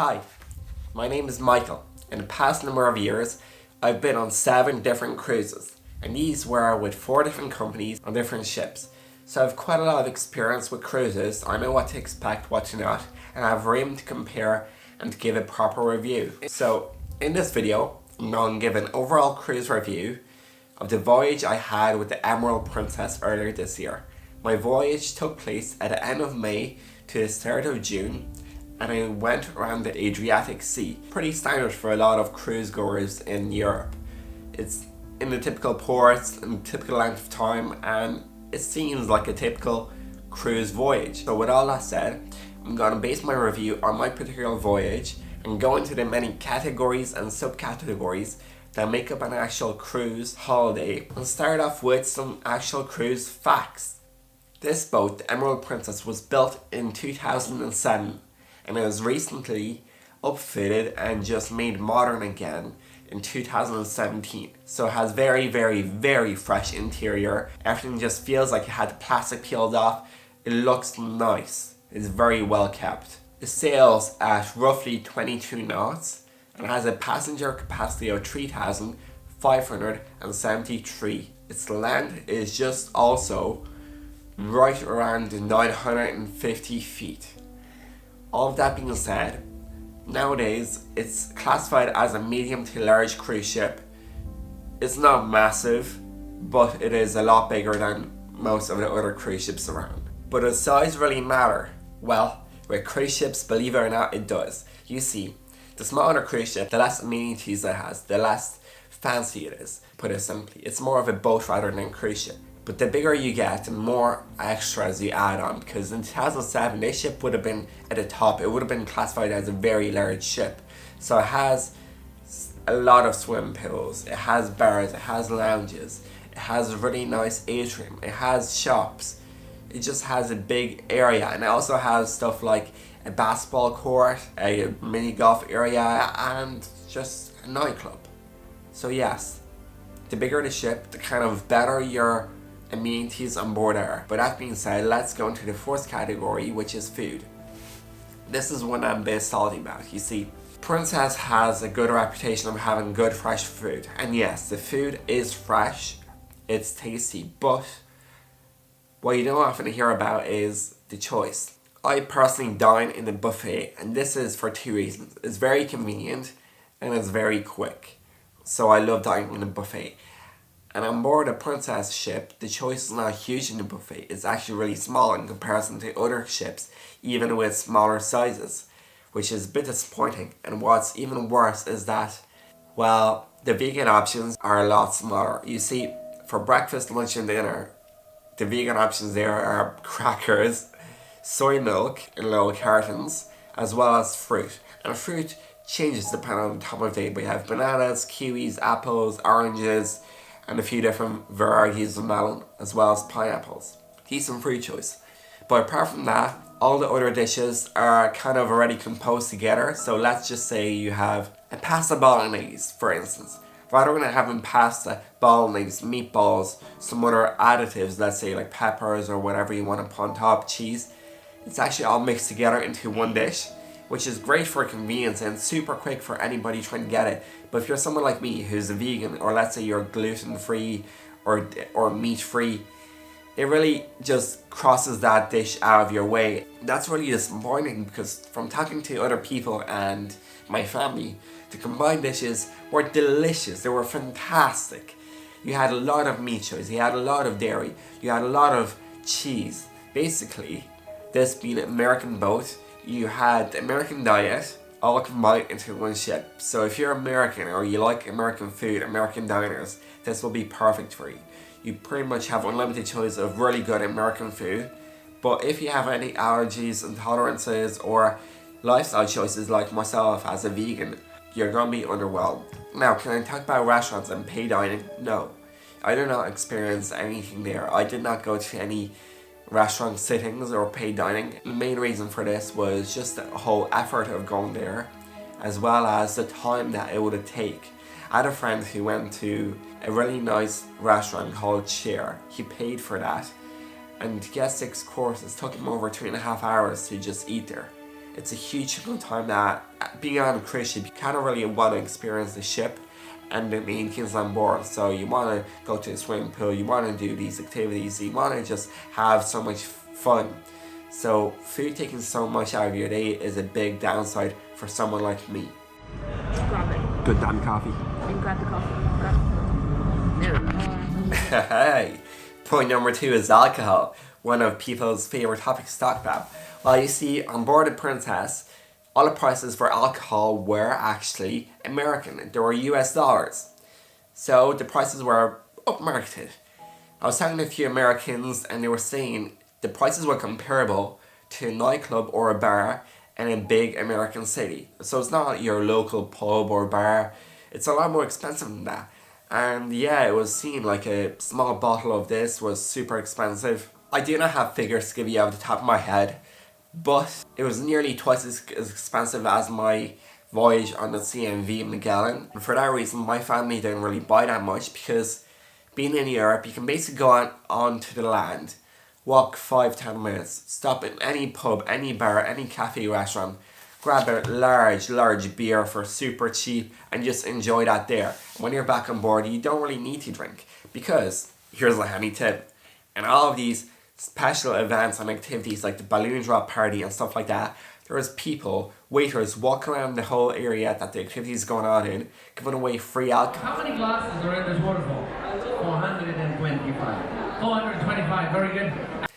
Hi, my name is Michael. In the past number of years, I've been on 7 different cruises, and these were with 4 different companies on different ships. So I've quite a lot of experience with cruises. I know what to expect, what to not, and I have room to compare and to give a proper review. So in this video, I'm going to give an overall cruise review of the voyage I had with the Emerald Princess earlier this year. My voyage took place at the end of May to the start of June, and I went around the Adriatic Sea. Pretty standard for a lot of cruise goers in Europe. It's in the typical ports and typical length of time, and it seems like a typical cruise voyage. So with all that said, I'm going to base my review on my particular voyage and go into the many categories and subcategories that make up an actual cruise holiday, and start off with some actual cruise facts. This boat, the Emerald Princess, was built in 2007 and it was recently upfitted and just made modern again in 2017. So it has very fresh interior. Everything just feels like it had the plastic peeled off. It looks nice. It's very well kept. It sails at roughly 22 knots and has a passenger capacity of 3,573. Its length is just also right around 950 feet. All of that being said, nowadays it's classified as a medium to large cruise ship. It's not massive, but it is a lot bigger than most of the other cruise ships around. But does size really matter? Well, with cruise ships, believe it or not, it does. You see, the smaller cruise ship, the less amenities it has, the less fancy it is, put it simply. It's more of a boat rather than a cruise ship. But the bigger you get, the more extras you add on, because in 2007 this ship would have been at the top. It would have been classified as a very large ship. So it has a lot of swim pools, it has bars, it has lounges, it has a really nice atrium, it has shops. It just has a big area, and it also has stuff like a basketball court, a mini golf area, and just a nightclub. So yes, the bigger the ship, the kind of better your amenities on board are. But that being said, let's go into the first category, which is food. This is one I'm a bit salty about. You see, Princess has a good reputation of having good fresh food, and yes, the food is fresh, it's tasty, but what you don't often hear about is the choice. I personally dine in the buffet, and this is for 2 reasons. It's very convenient and it's very quick, so I love dining in the buffet. And on board a Princess ship, the choice is not huge in the buffet. It's actually really small in comparison to other ships, even with smaller sizes, which is a bit disappointing. And what's even worse is that, well, the vegan options are a lot smaller. You see, for breakfast, lunch and dinner, the vegan options there are crackers, soy milk in little cartons, as well as fruit. And fruit changes depending on the time of day. We have bananas, kiwis, apples, oranges, and a few different varieties of melon, as well as pineapples. Decent fruit choice. But apart from that, all the other dishes are kind of already composed together. So let's just say you have a pasta bolognese, for instance. Rather than having pasta, bolognese, meatballs, some other additives, let's say like peppers or whatever you want to put on top, cheese, it's actually all mixed together into one dish, which is great for convenience and super quick for anybody trying to get it. But if you're someone like me who's a vegan, or let's say you're gluten-free or meat-free, it really just crosses that dish out of your way. That's really disappointing, because from talking to other people and my family, the combined dishes were delicious. They were fantastic. You had a lot of meat choice, you had a lot of dairy, you had a lot of cheese. Basically, this being an American boat, you had the American diet all combined into one ship. So if you're American or you like American food, American diners, this will be perfect for you. You pretty much have unlimited choice of really good American food. But if you have any allergies, intolerances, or lifestyle choices like myself as a vegan, you're gonna be underwhelmed. Now, can I talk about restaurants and paid dining? No. I did not experience anything there. I did not go to any restaurant sittings or paid dining. The main reason for this was just the whole effort of going there, as well as the time that it would take. I had a friend who went to a really nice restaurant called Share. He paid for that, and to get 6 courses took him over 2.5 hours to just eat there. it's a huge chunk of time that being on a cruise ship, you kind of really want to experience the ship and the main things on board. So you want to go to the swimming pool, you want to do these activities, you want to just have so much fun. So food taking so much out of your day is a big downside for someone like me. Grab it. Good damn coffee. And grab the coffee. Grab it. Hey, point number 2 is alcohol. One of people's favorite topics to talk about. Well, you see, on board the Princess, all the prices for alcohol were actually American. They were US dollars. So the prices were upmarketed. I was talking to a few Americans and they were saying the prices were comparable to a nightclub or a bar in a big American city. So it's not your local pub or bar. It's a lot more expensive than that. And yeah, it was seen like a small bottle of this was super expensive. I do not have figures to give you off the top of my head, but it was nearly twice as expensive as my voyage on the CMV Magellan. And for that reason, my family didn't really buy that much because being in Europe, you can basically go onto the land, walk 5-10 minutes, stop in any pub, any bar, any cafe, restaurant, grab a large beer for super cheap and just enjoy that there. When you're back on board, you don't really need to drink because, here's a handy tip, in all of these special events and activities like the balloon drop party and stuff like that, there is people, waiters, walking around the whole area that the activity is going on in, giving away free alcohol. How many glasses are in this waterfall? 425. 425, very good.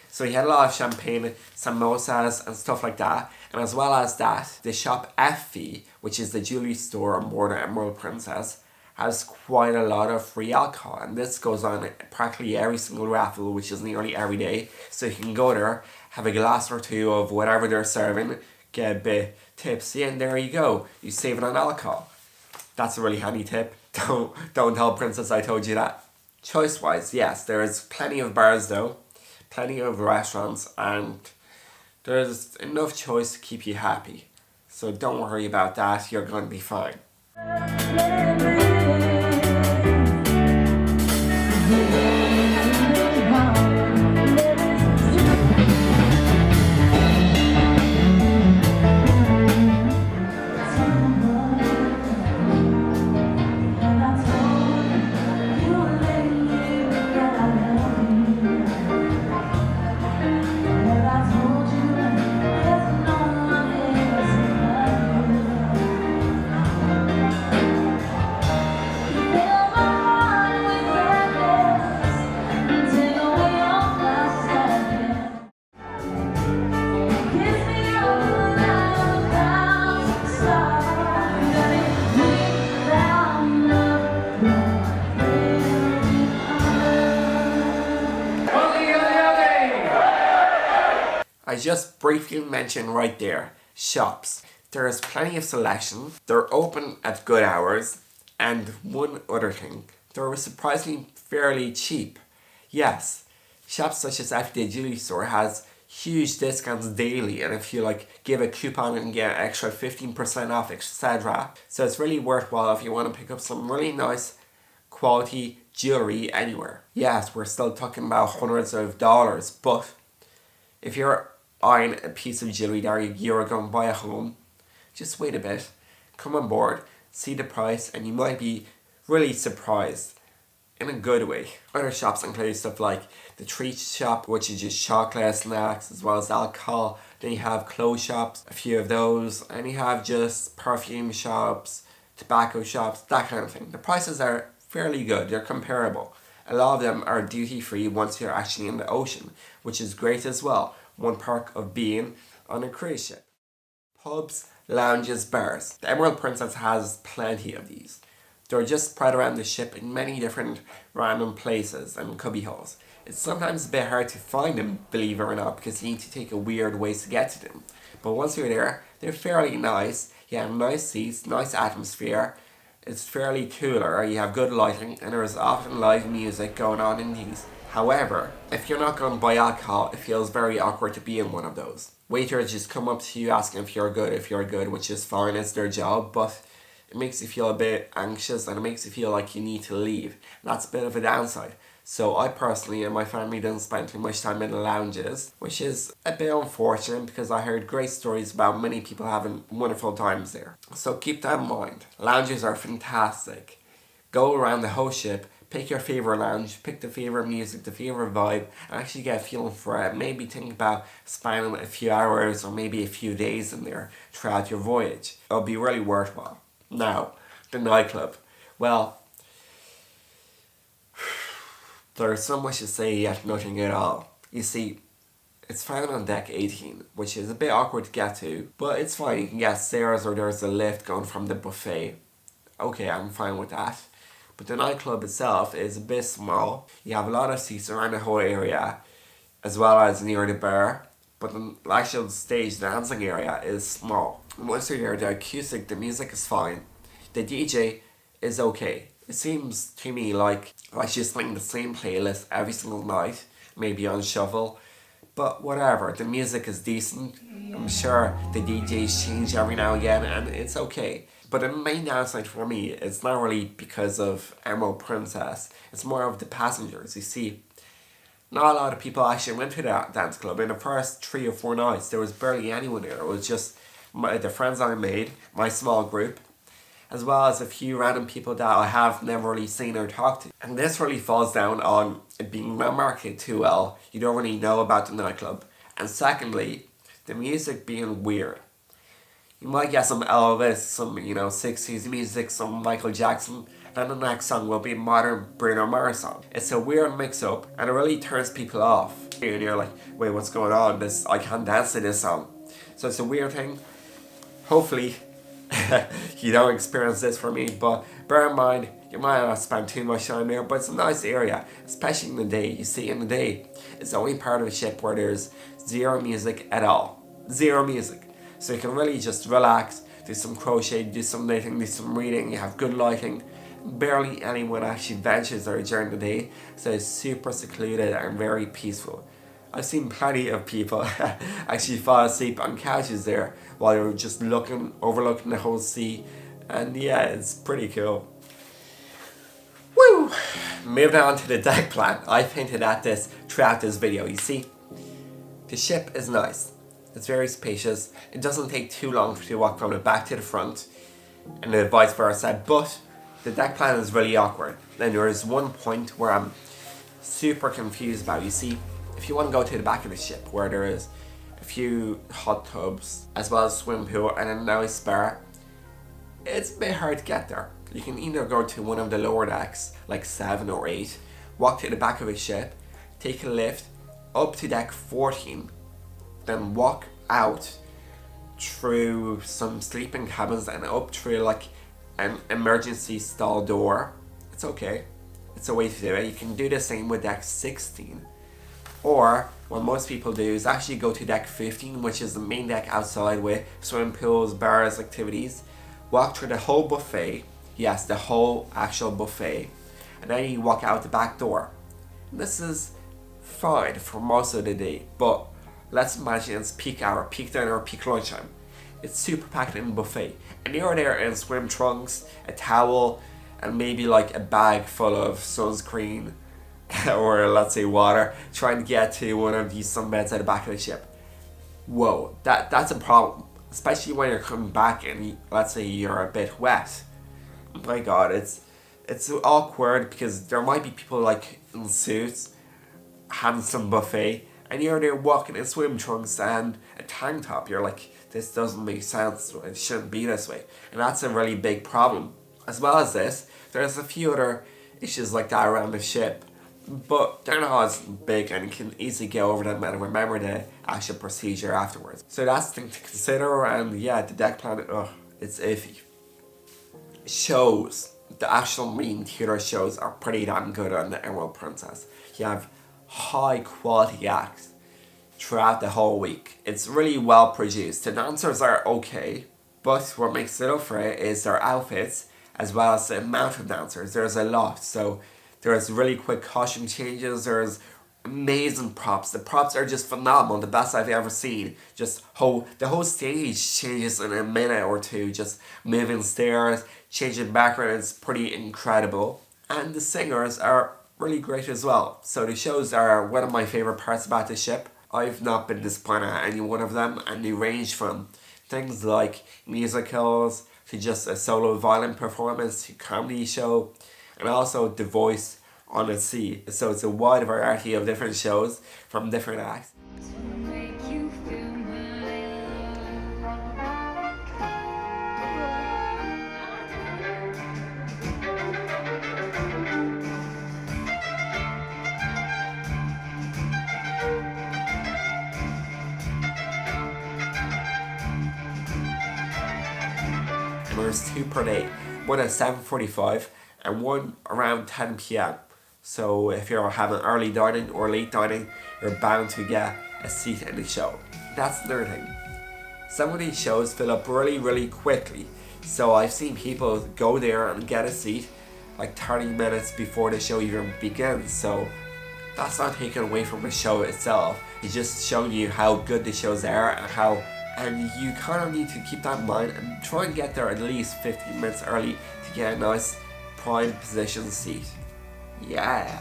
So he had a lot of champagne, samosas and stuff like that. And as well as that, the shop FV, which is the jewelry store on board the Emerald Princess, has quite a lot of free alcohol. And this goes on practically every single raffle, which is nearly every day. So you can go there, have a glass or two of whatever they're serving, get a bit tipsy, and there you go. You save it on alcohol. That's a really handy tip. Don't tell Princess I told you that. Choice-wise, yes, there is plenty of bars though, plenty of restaurants, and there's enough choice to keep you happy. So don't worry about that, you're going to be fine. I just briefly mentioned right there, shops. There is plenty of selection, they're open at good hours, and one other thing, they're surprisingly fairly cheap. Yes, shops such as FD Jewelry Store has huge discounts daily, and if you give a coupon and get an extra 15% off, etc. So it's really worthwhile if you want to pick up some really nice quality jewelry anywhere. Yes, we're still talking about hundreds of dollars, but if you're eyeing a piece of jewelry that you're going to buy at home, just wait a bit, come on board, see the price, and you might be really surprised in a good way. Other shops include stuff like the treat shop, which is just chocolate snacks as well as alcohol. Then you have clothes shops, a few of those, and you have just perfume shops, tobacco shops, that kind of thing. The prices are fairly good, they're comparable. A lot of them are duty free once you're actually in the ocean, which is great as well. One perk of being on a cruise ship. Pubs, lounges, bars. The Emerald Princess has plenty of these. They're just spread around the ship in many different random places and cubbyholes. It's sometimes a bit hard to find them, believe it or not, because you need to take a weird ways to get to them. But once you're there, they're fairly nice. You have nice seats, nice atmosphere. It's fairly cooler, you have good lighting, and there is often live music going on in these. However, if you're not going to buy alcohol, it feels very awkward to be in one of those. Waiters just come up to you asking if you're good, which is fine, it's their job, but it makes you feel a bit anxious and it makes you feel like you need to leave. And that's a bit of a downside. So I personally and my family didn't spend too much time in the lounges, which is a bit unfortunate because I heard great stories about many people having wonderful times there. So keep that in mind. Lounges are fantastic. Go around the whole ship, pick your favourite lounge, pick the favourite music, the favourite vibe, and actually get a feeling for it. Maybe think about spending a few hours or maybe a few days in there throughout your voyage. It'll be really worthwhile. Now, the nightclub. Well, there's so much to say yet nothing at all. You see, it's found on deck 18, which is a bit awkward to get to, but it's fine. You can get stairs or there's a lift going from the buffet. Okay, I'm fine with that. But the nightclub itself is a bit small. You have a lot of seats around the whole area, as well as near the bar. But the actual stage dancing area is small. And once you're there, the acoustic, the music is fine. The DJ is okay. It seems to me like she's playing the same playlist every single night, maybe on shuffle. But whatever, the music is decent. I'm sure the DJs change every now and again, and it's okay. But the main downside for me is not really because of Emerald Princess. It's more of the passengers. You see, not a lot of people actually went to that dance club. In the first 3 or 4 nights, there was barely anyone there. It was just the friends I made, my small group, as well as a few random people that I have never really seen or talked to. And this really falls down on it being not marketed too well. You don't really know about the nightclub. And secondly, the music being weird. You might get some Elvis, some 60s music, some Michael Jackson, and the next song will be a modern Bruno Mars song. It's a weird mix-up, and it really turns people off. And you're like, wait, what's going on? I can't dance to this song. So it's a weird thing. Hopefully, you don't experience this for me, but bear in mind, you might not spend too much time there, but it's a nice area, especially in the day. You see, in the day, it's the only part of the ship where there's zero music at all. Zero music. So you can really just relax, do some crochet, do some knitting, do some reading, you have good lighting. Barely anyone actually ventures there during the day, so it's super secluded and very peaceful. I've seen plenty of people actually fall asleep on couches there while they're just overlooking the whole sea, and yeah, it's pretty cool. Woo! Moving on to the deck plan. I hinted at this throughout this video. You see, the ship is nice. It's very spacious. It doesn't take too long to walk from the back to the front, and vice versa, but the deck plan is really awkward. Then there is one point where I'm super confused about. You see, if you want to go to the back of the ship where there is a few hot tubs, as well as a swimming pool and a nice bar, it's a bit hard to get there. You can either go to one of the lower decks, like 7 or 8, walk to the back of a ship, take a lift up to deck 14, then walk out through some sleeping cabins and up through like an emergency stall door. It's okay. It's a way to do it. You can do the same with deck 16. Or what most people do is actually go to deck 15, which is the main deck outside with swimming pools, bars, activities. Walk through the whole buffet. Yes, the whole actual buffet. And then you walk out the back door. And this is fine for most of the day, but let's imagine it's peak hour, peak dinner, peak lunchtime. It's super packed in the buffet. And you're there in swim trunks, a towel, and maybe like a bag full of sunscreen or let's say water, trying to get to one of these sunbeds at the back of the ship. Whoa, that's a problem. Especially when you're coming back and let's say you're a bit wet. My god, it's awkward because there might be people like in suits having some buffet, and you're there walking in swim trunks and a tank top. You're like, this doesn't make sense. It shouldn't be this way. And that's a really big problem. As well as this, there's a few other issues like that around the ship, but they're not as big and you can easily get over them and remember the actual procedure afterwards. So that's the thing to consider, and yeah, the deck plan, it's iffy. Shows. The actual main theatre shows are pretty damn good on the Emerald Princess. You have high quality acts throughout the whole week. It's really well produced. The dancers are okay, but what makes it up for it is their outfits as well as the amount of dancers. There's a lot, so there's really quick costume changes, there's amazing props. The props are just phenomenal, the best I've ever seen. Just the whole stage changes in a minute or two, just moving stairs, changing backgrounds, pretty incredible. And the singers are really great as well. So the shows are one of my favourite parts about the ship. I've not been disappointed at any one of them, and they range from things like musicals to just a solo violin performance to comedy show, and also The Voice on the Sea. So it's a wide variety of different shows from different acts. And there's 2 per day, one at 7:45 and one around 10 p.m. So if you're having early dining or late dining, you're bound to get a seat in the show. That's another thing. Some of these shows fill up really quickly, so I've seen people go there and get a seat like 30 minutes before the show even begins. So that's not taken away from the show itself. It's just showing you how good the shows are and you kind of need to keep that in mind and try and get there at least 15 minutes early to get a nice prime position seat. Yeah.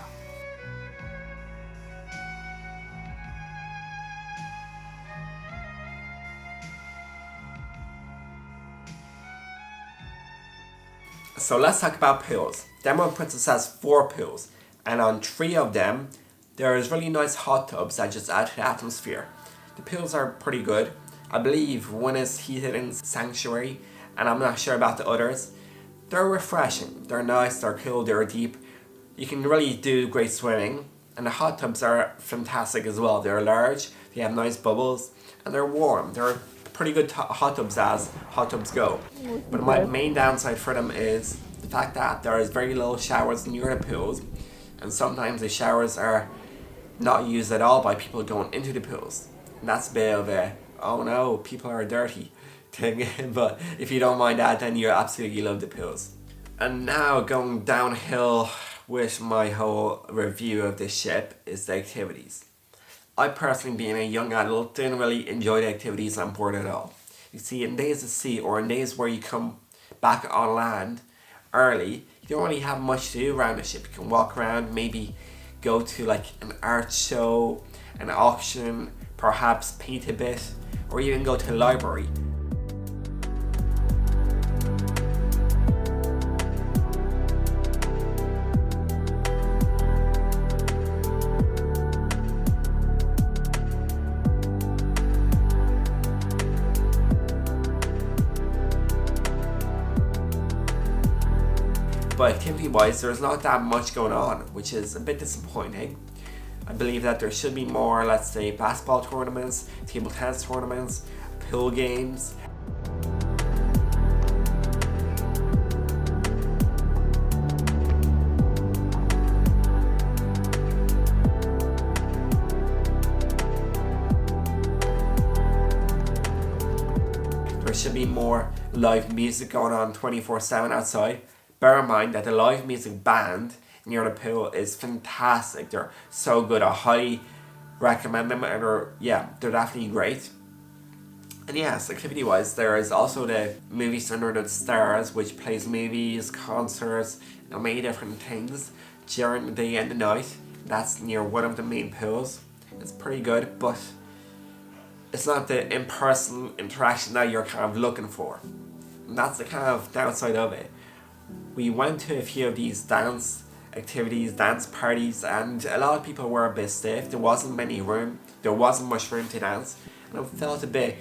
So let's talk about pools. Diamond Princess has 4 pools, and on 3 of them there is really nice hot tubs that just add to the atmosphere. The pools are pretty good. I believe one is heated in Sanctuary, and I'm not sure about the others. They're refreshing, they're nice, they're cool, they're deep. You can really do great swimming, and the hot tubs are fantastic as well. They're large, they have nice bubbles, and they're warm. They're pretty good hot tubs as hot tubs go. But my main downside for them is the fact that there is very little showers near the pools, and sometimes the showers are not used at all by people going into the pools. And that's a bit of a, oh no, people are dirty thing. But if you don't mind that, then you absolutely love the pools. And now going downhill with my whole review of this ship is the activities. I personally, being a young adult, didn't really enjoy the activities on board at all. You see, in days at sea or in days where you come back on land early, you don't really have much to do around the ship. You can walk around, maybe go to like an art show, an auction, perhaps paint a bit, or even go to the library. But activity wise, there's not that much going on, which is a bit disappointing. I believe that there should be more, let's say, basketball tournaments, table tennis tournaments, pool games. There should be more live music going on 24/7 outside. Bear in mind that the live music band near the pool is fantastic. They're so good. I highly recommend them, and they're definitely great. And yes, activity wise, there is also the movie Under the Stars, which plays movies, concerts, and many different things during the day and the night. That's near one of the main pools. It's pretty good, but it's not the in-person interaction that you're kind of looking for. And that's the kind of downside of it. We went to a few of these dance activities, dance parties, and a lot of people were a bit stiff. There wasn't much room to dance, and it felt a bit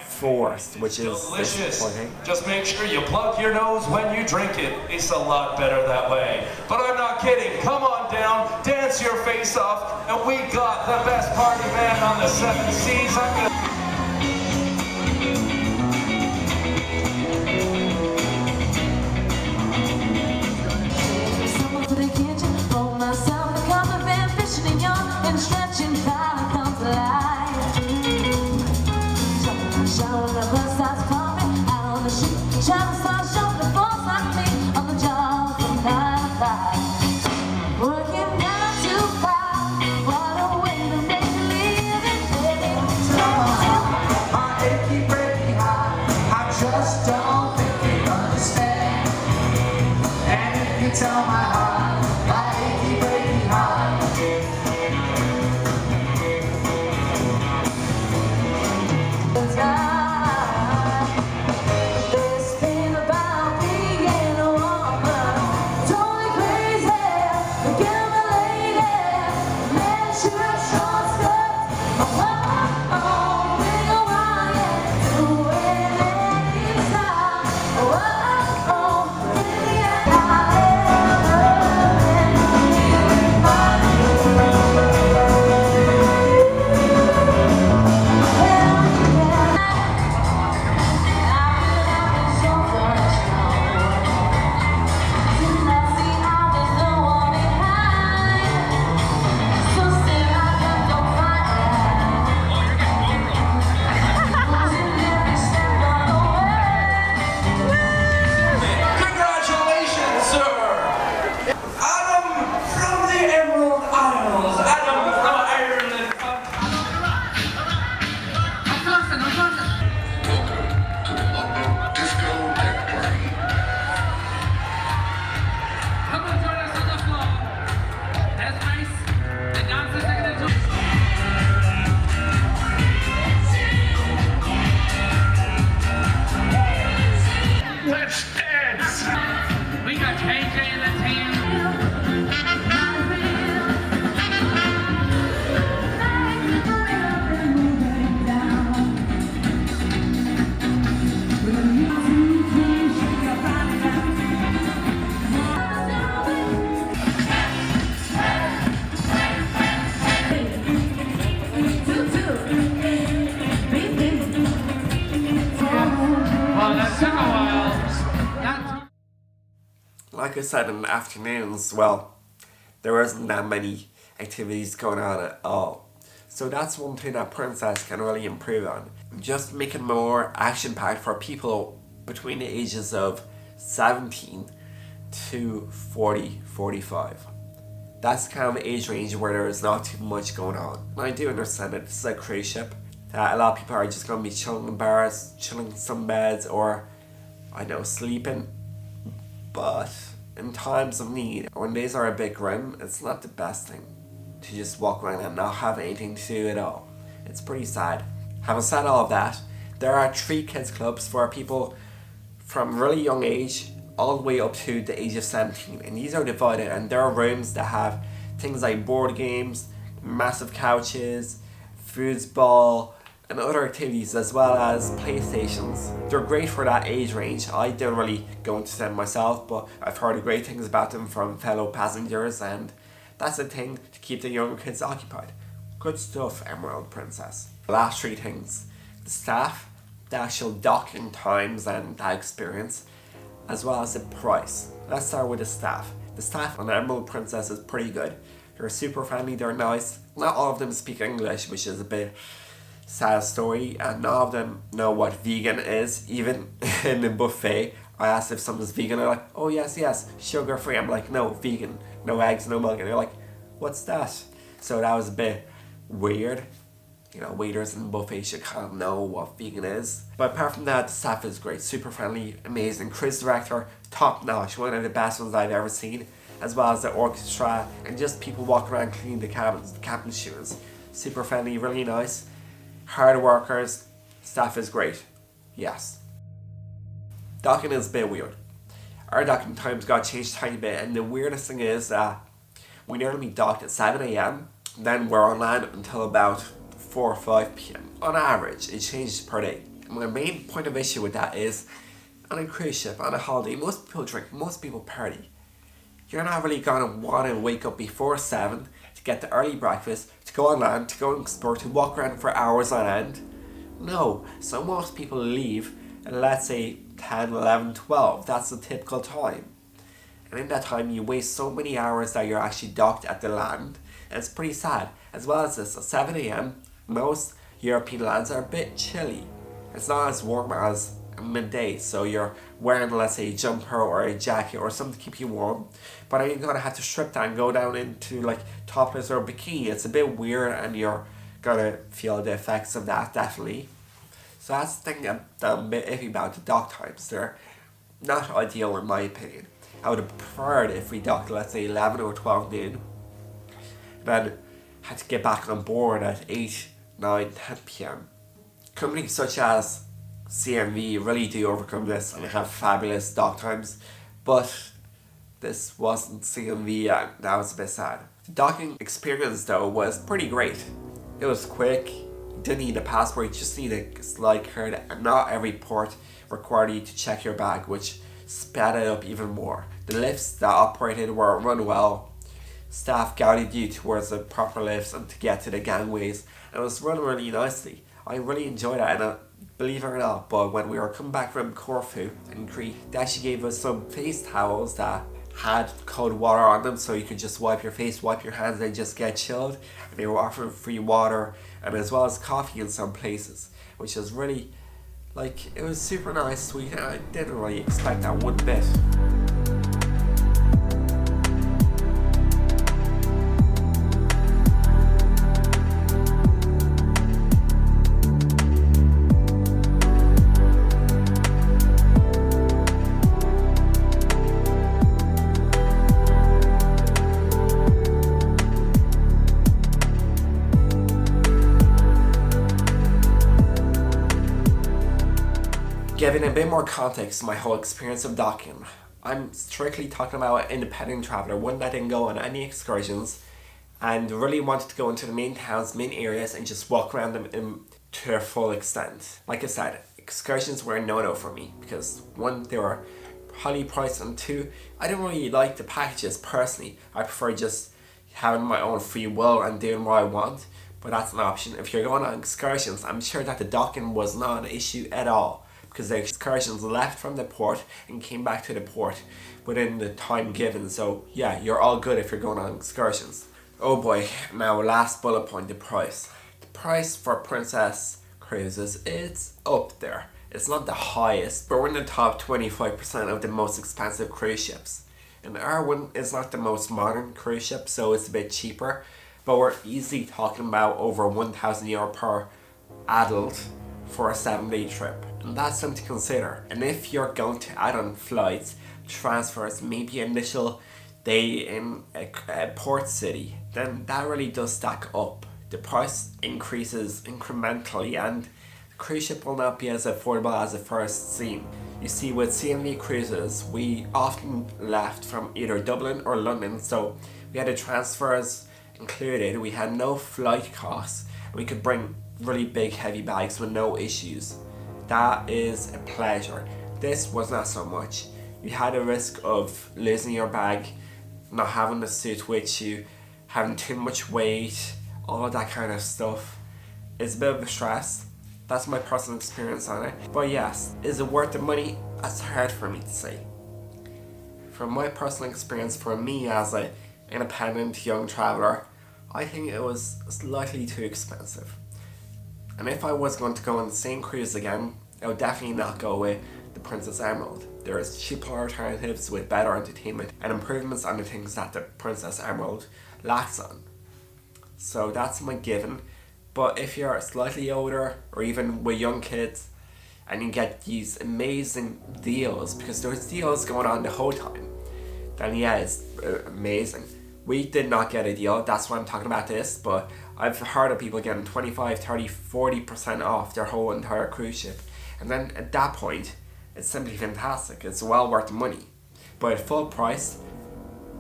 forced, which is disappointing. Just make sure you plug your nose when you drink it. It's a lot better that way. But I'm not kidding. Come on down, dance your face off, and we got the best party band on the 7 seas. Tell my heart, my achy miles. Like I said, in the afternoons, well, there isn't that many activities going on at all. So that's one thing that Princess can really improve on. Just make it more action-packed for people between the ages of 17 to 40, 45. That's kind of the age range where there is not too much going on. And I do understand that this is a cruise ship, that a lot of people are just going to be chilling in bars, chilling in some beds, or, I know, sleeping. But in times of need, when days are a bit grim, it's not the best thing to just walk around and not have anything to do at all. It's pretty sad. Having said all of that, there are 3 kids clubs for people from really young age all the way up to the age of 17, and these are divided, and there are rooms that have things like board games, massive couches, foosball, and other activities, as well as PlayStations. They're great for that age range. I don't really go into them myself, but I've heard great things about them from fellow passengers, and that's a thing to keep the younger kids occupied. Good stuff, Emerald Princess. The last 3 things: the staff, the actual docking times and that experience, as well as the price. Let's start with the staff. The staff on Emerald Princess is pretty good. They're super friendly, they're nice. Not all of them speak English, which is a bit sad story, and none of them know what vegan is. Even in the buffet, I asked if someone's vegan, they're like, oh yes, sugar free. I'm like, no, vegan, no eggs, no milk. And they're like, what's that? So that was a bit weird. You know, waiters in buffets should kind of know what vegan is. But apart from that, the staff is great, super friendly, amazing. Cruise director, top notch, one of the best ones I've ever seen. As well as the orchestra and just people walking around cleaning the cabins, the captain's shoes. Super friendly, really nice. Hard workers, staff is great. Yes. Docking is a bit weird. Our docking times got changed a tiny bit, and the weirdest thing is that we normally docked at 7 a.m. Then we're on land until about 4 or 5 p.m. On average, it changes per day. And my main point of issue with that is, on a cruise ship, on a holiday, most people drink, most people party. You're not really going to want to wake up before 7 to get the early breakfast, to go on land, to go and explore, to walk around for hours on end. No, so most people leave at, let's say, 10, 11, 12. That's the typical time. And in that time, you waste so many hours that you're actually docked at the land. And it's pretty sad. As well as this, at 7 a.m, most European lands are a bit chilly. It's not as warm as midday, so you're wearing, let's say, a jumper or a jacket or something to keep you warm. But then you're going to have to strip that and go down into like topless or bikini. It's a bit weird, and you're going to feel the effects of that, definitely. So that's the thing that I'm a bit iffy about the dock times. They're not ideal in my opinion. I would have preferred if we docked, let's say, 11 or 12 noon. Then had to get back on board at 8, 9, 10 p.m. Companies such as CMV really do overcome this and have fabulous dock times, but this wasn't CMV, and that was a bit sad. The docking experience though was pretty great. It was quick, you didn't need a passport, you just need a slide card, and not every port required you to check your bag, which sped it up even more. The lifts that operated were run well. Staff guided you towards the proper lifts and to get to the gangways, and it was run really nicely. I really enjoyed it, and believe it or not, but when we were coming back from Corfu in Crete, they actually gave us some face towels that had cold water on them, so you could just wipe your face, wipe your hands, and just get chilled. And they were offering free water, and as well as coffee in some places, which was really, like, it was super nice, sweet, and I didn't really expect that one bit. Giving a bit more context to my whole experience of docking, I'm strictly talking about an independent traveller, one that didn't go on any excursions and really wanted to go into the main towns, main areas, and just walk around them to their full extent. Like I said, excursions were a no-no for me because one, they were highly priced, and two, I didn't really like the packages personally. I prefer just having my own free will and doing what I want, but that's an option. If you're going on excursions, I'm sure that the docking was not an issue at all. because the excursions left from the port and came back to the port within the time given. So yeah, you're all good if you're going on excursions. Oh boy, now last bullet point, the price. The price for Princess cruises, it's up there. It's not the highest, but we're in the top 25% of the most expensive cruise ships. And our one is not the most modern cruise ship, so it's a bit cheaper, but we're easily talking about over €1,000 per adult for a 7-day trip. And that's something to consider. And if you're going to add on flights, transfers, maybe initial day in a port city, then that really does stack up. The price increases incrementally and the cruise ship will not be as affordable as it first seemed. You see, with CMV cruises, we often left from either Dublin or London, so we had the transfers included, we had no flight costs, and we could bring really big heavy bags with no issues. That is a pleasure. This was not so much. You had a risk of losing your bag, not having the suit with you, having too much weight, all of that kind of stuff. It's a bit of a stress. That's my personal experience on it. But yes, is it worth the money? That's hard for me to say. From my personal experience, for me as an independent young traveller, I think it was slightly too expensive. And if I was going to go on the same cruise again, I would definitely not go with the Princess Emerald. There is cheaper alternatives with better entertainment and improvements on the things that the Princess Emerald lacks on. So that's my given. But if you're slightly older or even with young kids and you get these amazing deals, because there's deals going on the whole time, then yeah, it's amazing. We did not get a deal, that's why I'm talking about this, but I've heard of people getting 25, 30, 40% off their whole entire cruise ship. And then at that point, it's simply fantastic. It's well worth the money. But at full price,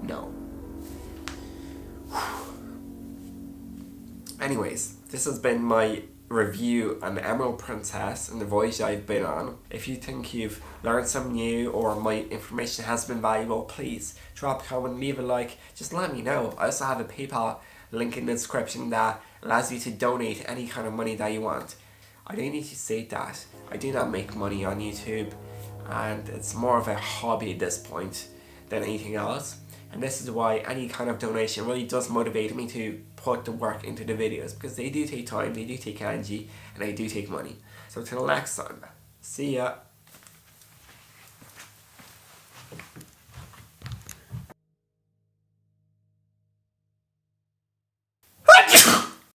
no. Anyways, this has been my review on the Emerald Princess and the voyage I've been on. If you think you've learned something new or my information has been valuable, please drop a comment, leave a like, just let me know. I also have a PayPal link in the description that allows you to donate any kind of money that you want. I do need to say that I do not make money on YouTube, and it's more of a hobby at this point than anything else. And this is why any kind of donation really does motivate me to put the work into the videos, because they do take time, they do take energy, and they do take money. So till next time, see ya.